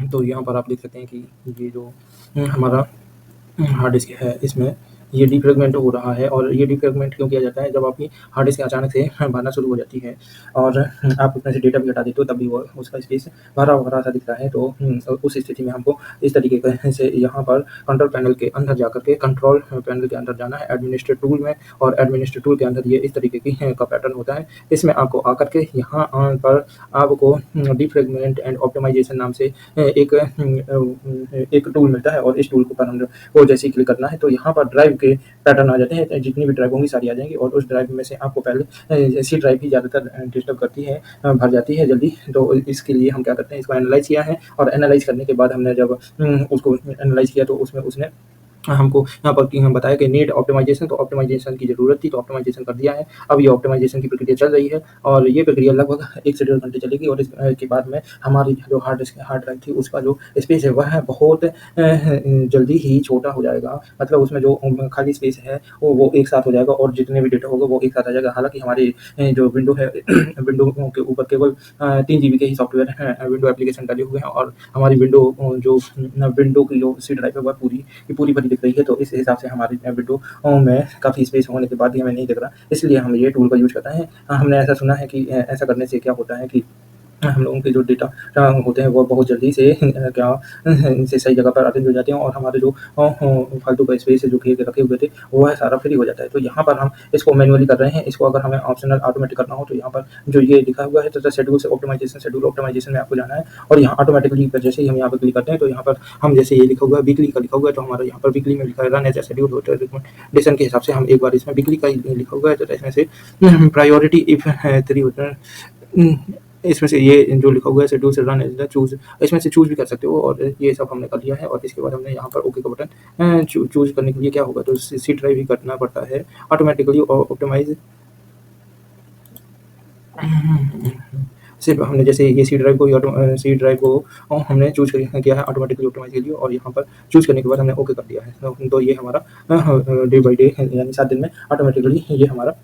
तो यहाँ पर आप देख सकते हैं कि ये जो हमारा हार्ड डिस्क है, इसमें ये डिफ्रैगमेंट हो रहा है। और ये डिफ्रैगमेंट क्यों किया जाता है? जब आपकी हार्ड डिस्क अचानक से भरना शुरू हो जाती है और आप उसमें से डेटा भी हटा देते हो, तब भी वो उसका स्पेस भरा-भरा सा दिखता है। तो उस स्थिति में हमको इस तरीके का से यहाँ पर कंट्रोल पैनल के अंदर जाकर के कंट्रोल पैनल के अंदर जाना है एडमिनिस्ट्रेट टूल में, और एडमिनिस्ट्रेट टूल के अंदर ये इस तरीके की का पैटर्न होता है। इसमें आपको आकर के यहाँ पर आपको डिफ्रैगमेंट एंड ऑप्टिमाइज़ेशन नाम से एक टूल मिलता है, और इस टूल के ऊपर हम को जैसे ही क्लिक करना है तो यहाँ पर ड्राइव के पैटर्न आ जाते हैं। जितनी भी ड्राइव होंगी सारी आ जाएंगी, और उस ड्राइव में से आपको पहले सी ड्राइव ही ज़्यादातर डिस्टर्ब करती है, भर जाती है जल्दी। तो इसके लिए हम क्या करते हैं, इसको एनालाइज़ किया है, और एनालाइज़ करने के बाद हमने जब उसको एनालाइज़ किया तो उसमें उसने हमको यहाँ पर कि हम बताया कि नीड ऑप्टिमाइज़ेशन, तो ऑप्टिमाइज़ेशन की ज़रूरत थी, तो ऑप्टिमाइज़ेशन कर दिया है। अब ये ऑप्टिमाइज़ेशन की प्रक्रिया चल रही है, और ये प्रक्रिया लगभग 1 से 1.5 घंटे चलेगी, और इसके बाद में हमारी जो हार्ड ड्राइव थी उसका जो स्पेस है वह बहुत जल्दी ही छोटा हो जाएगा। मतलब उसमें जो खाली स्पेस है वो एक साथ हो जाएगा, और जितने भी डेटा होगा वो एक साथ आ जाएगा। हालाँकि हमारे जो विंडो है विंडो के ऊपर केवल 3 जीबी के ही सॉफ्टवेयर हैं, विंडो एप्लीकेशन डाले हुए हैं, और हमारी विंडो की जो सी ड्राइव है वह पूरी की पूरी भरी दिख रही है। तो इस हिसाब से हमारी विंडो में काफ़ी स्पेस होने के बाद भी हमें नहीं दिख रहा, इसलिए हम ये टूल का यूज़ करते हैं। हमने ऐसा सुना है कि ऐसा करने से क्या होता है कि हम लोगों के जो डेटा होते हैं वो बहुत जल्दी से इनसे सही जगह पर अरेंज हो जाते हैं, और हमारे जो फालतू का स्पेस है जो घेर के रखे हुए थे वह सारा फ्री हो जाता है। तो यहाँ पर हम इसको मैनुअली कर रहे हैं। इसको अगर हमें ऑप्शनल ऑटोमेटिक करना हो तो यहाँ पर जो ये लिखा हुआ है तो शेड्यूल ऑप्टिमाइज़ेशन में आपको जाना है, और यहाँ ऑटोमेटिकली पर जैसे ही हम यहाँ पर क्लिक करते हैं तो यहाँ पर हम जैसे ये लिखा हुआ है वीकली का लिखा हुआ है, तो हमारा यहाँ पर वीकली में लिखा है रन एज़ अ शेड्यूल होता है रिकमेंडेशन के हिसाब से। हम एक बार इसमें वीकली का ही लिखा हुआ है, तो इसमें से प्रायोरिटी इफ 3 होता है, इसमें से ये जो लिखा हुआ है शेड्यूल से रन एज़ द चूज़, इसमें से चूज़ भी कर सकते हो, और ये सब हमने कर लिया है। और इसके बाद हमने यहाँ पर ओके का बटन चूज़ करने के लिए क्या होगा, तो सी ड्राइव ही करना पड़ता है ऑटोमेटिकली, और ऑप्टिमाइज़ सिर्फ हमने जैसे ये सी ड्राइव को हमने चूज़ किया है ऑटोमेटिकली ऑप्टिमाइज़ के लिए, और यहाँ पर चूज़ करने के बाद हमने ओके कर दिया है। तो ये हमारा डे बाय डे यानी 7 दिन में ऑटोमेटिकली ये हमारा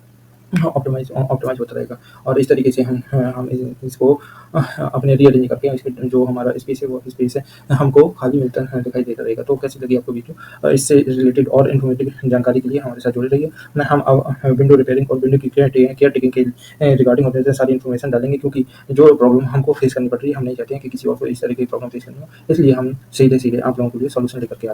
ऑप्टिमाइज़ होता रहेगा। और इस तरीके से हम इसको अपने रीअरेंज करके इसके जो हमारा स्पेस है वो स्पेस हमको खाली मिलता दिखाई देता रहेगा। तो कैसी लगी आपको वीडियो? इससे रिलेटेड और इन्फॉर्मेटिव जानकारी के लिए हमारे साथ जुड़े रहिए। हम अब विंडो रिपेयरिंग और विंडो की केयर टेकिंग के रिगार्डिंग होते हैं सारी इन्फॉर्मेशन डालेंगे, क्योंकि जो प्रॉब्लम हमको फेस करनी पड़ रही है हम नहीं चाहते हैं कि किसी और को इस तरह की प्रॉब्लम फेस करनी हो, इसलिए हम सीधे-सीधे आप लोगों के लिए सॉल्यूशन लेकर के आते हैं।